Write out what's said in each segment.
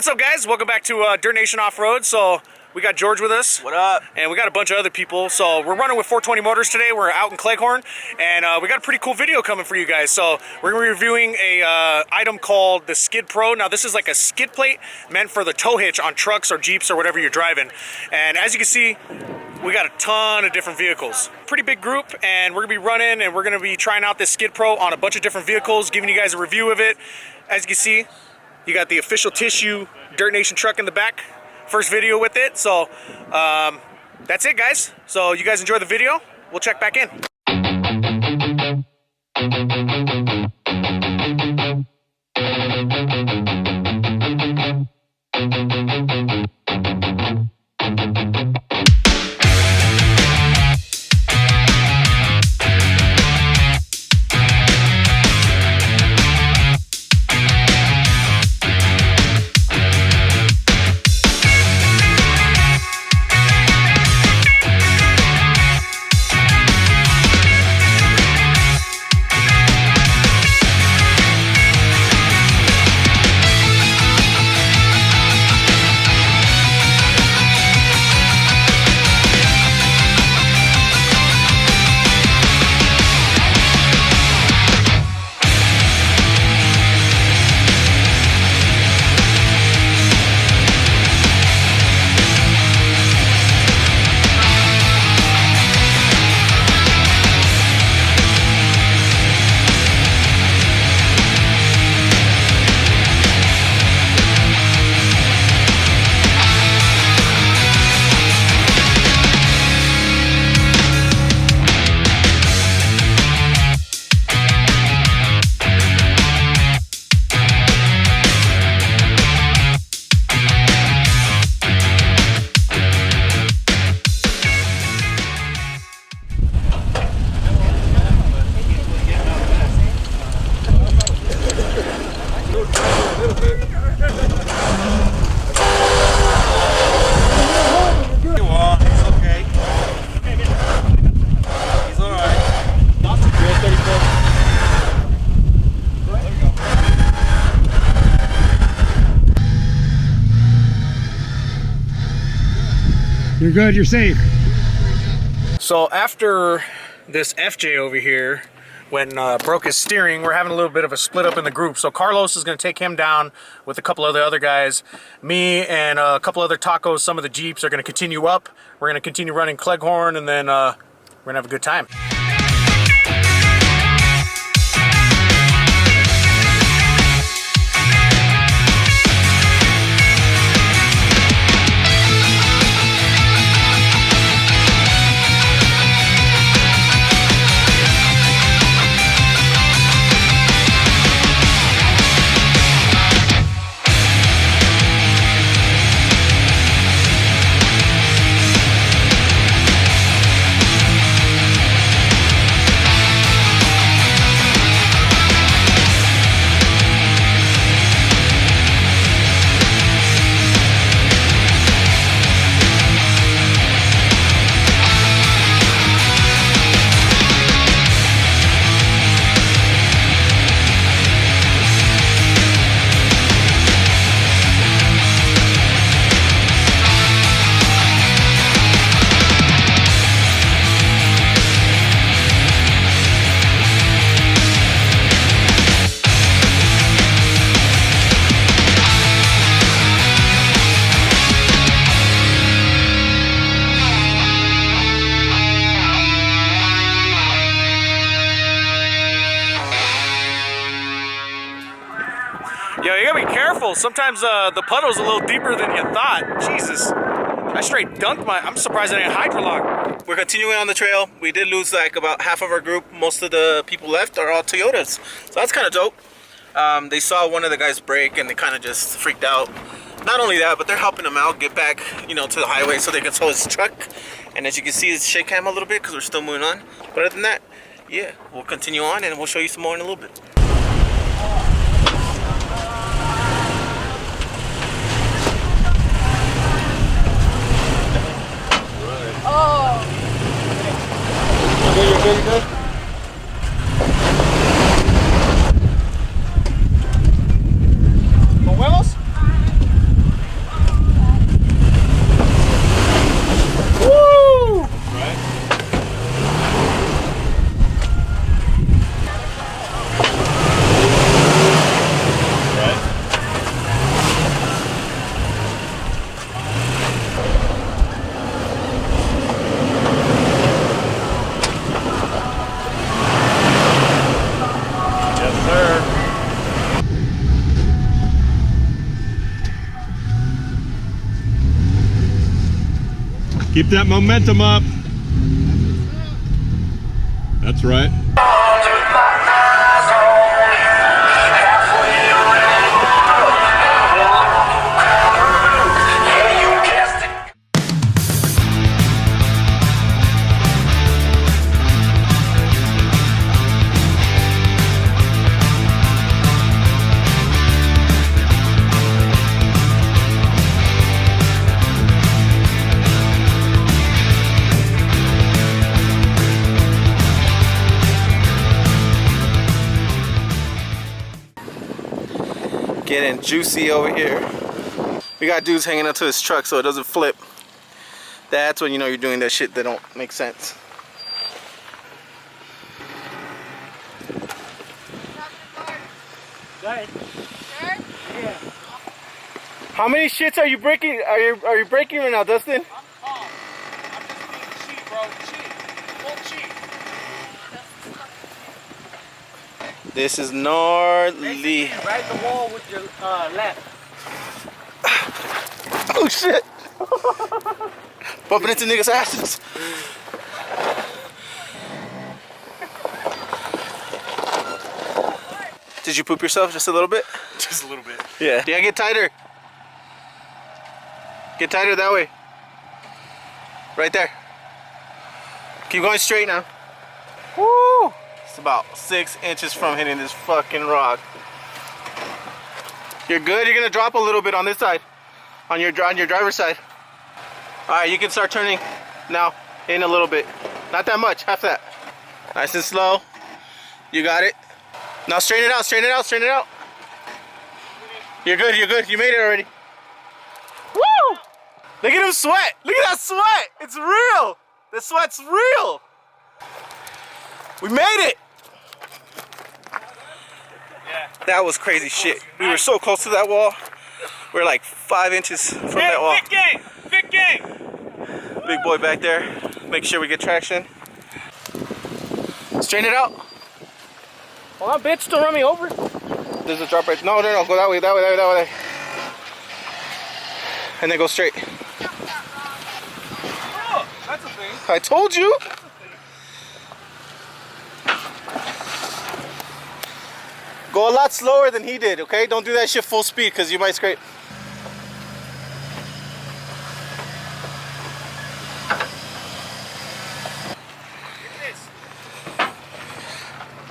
What's up, guys? Welcome back to Dirtnation Offroad. So we got George with us. What up? And we got a bunch of other people. So we're running with 420 Motors today. We're out in Cleghorn, and we got a pretty cool video coming for you guys. So we're gonna be reviewing a item called the Skid Pro. Now this is like a skid plate meant for the tow hitch on trucks or Jeeps or whatever you're driving. And as you can see, we got a ton of different vehicles. Pretty big group, and we're gonna be running and we're gonna be trying out this Skid Pro on a bunch of different vehicles, giving you guys a review of it. As you can see, you got the official Tissue Dirtnation truck in the back. First video with it. So that's it, guys. So you guys enjoy the video. We'll check back in. You're good, you're safe. So after this FJ over here, when broke his steering, we're having a little bit of a split up in the group. So Carlos is going to take him down with a couple of the other guys. Me and a couple other tacos, some of the Jeeps are going to continue up. We're going to continue running Cleghorn, and then we're going to have a good time. Yo, you gotta be careful. Sometimes the puddle's a little deeper than you thought. Jesus. I straight dunked I'm surprised I didn't hydrolock. We're continuing on the trail. We did lose like about half of our group. Most of the people left are all Toyotas. So that's kind of dope. They saw one of the guys break and they kind of just freaked out. Not only that, but they're helping him out get back, you know, to the highway so they can tow his truck. And as you can see, it's shake cam a little bit because we're still moving on. But other than that, yeah, we'll continue on and we'll show you some more in a little bit. Oh. You're good, you're good. Keep that momentum up. That's right. Getting juicy over here. We got dudes hanging onto his truck so it doesn't flip. That's when you know you're doing that shit that don't make sense. Go ahead. Sure? Yeah. How many shits are you breaking? Are you breaking right now, Dustin? I'm calm. I'm just being cheap, bro. Cheap. Full cheap. This is gnarly. Ride the wall with your left. Oh shit! Bumping into niggas' asses. Did you poop yourself just a little bit? Just a little bit. Yeah. Yeah, get tighter. Get tighter that way. Right there. Keep going straight now. Woo! It's about 6 inches from hitting this fucking rock. You're good. You're gonna drop a little bit on this side, on your driver's side. All right, you can start turning now in a little bit. Not that much. Half that. Nice and slow. You got it. Now straighten it out. Straighten it out. Straighten it out. You're good. You're good. You made it already. Woo! Look at him sweat. Look at that sweat. It's real. The sweat's real. We made it. That was crazy shit. We were so close to that wall. We're like 5 inches from that wall. Big game! Big game! Big boy back there. Make sure we get traction. Straighten it out. Hold on, bitch. Don't run me over. There's a drop right. No, go that way, that way, that way, that way. And then go straight. Oh, that's a thing. I told you. Go a lot slower than he did, okay? Don't do that shit full speed because you might scrape.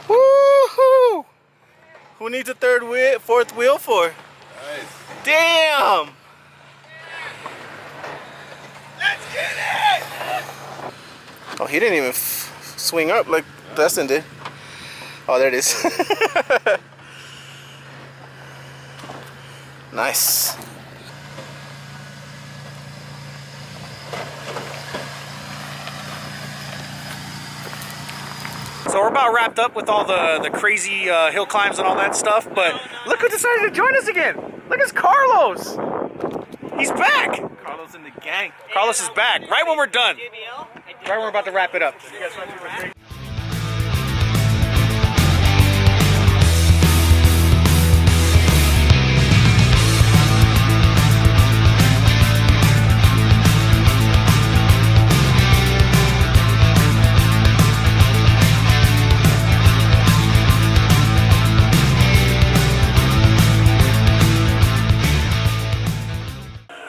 Woohoo! Who needs a fourth wheel for? Nice. Damn! Let's get it! Oh, he didn't even swing up like Dustin did. Oh, there it is. Nice. So we're about wrapped up with all the crazy hill climbs and all that stuff, but look who decided to join us again. Look, it's Carlos. He's back. Carlos in the gang. Carlos is back right when we're done. Right when we're about to wrap it up.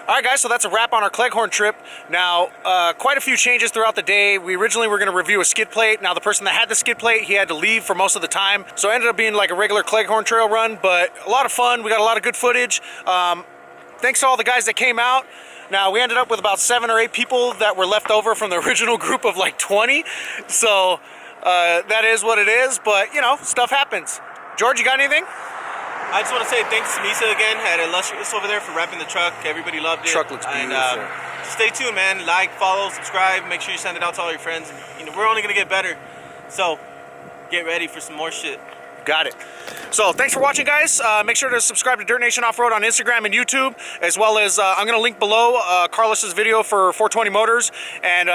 Alright guys, so that's a wrap on our Cleghorn trip. Now, quite a few changes throughout the day. We originally were going to review a skid plate. Now the person that had the skid plate, he had to leave for most of the time. So it ended up being like a regular Cleghorn trail run, but a lot of fun. We got a lot of good footage. Thanks to all the guys that came out. Now we ended up with about 7 or 8 people that were left over from the original group of like 20. So that is what it is, but you know, stuff happens. George, you got anything? I just want to say thanks to Misa again. Had Illustrious over there for wrapping the truck. Everybody loved it. Truck looks beautiful. And stay tuned, man. Like, follow, subscribe. Make sure you send it out to all your friends. You know, we're only gonna get better. So get ready for some more shit. Got it. So thanks for watching, guys. Make sure to subscribe to Dirtnation Offroad on Instagram and YouTube, as well as I'm gonna link below Carlos's video for 420 Motors. And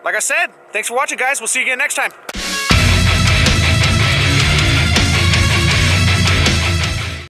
like I said, thanks for watching, guys. We'll see you again next time.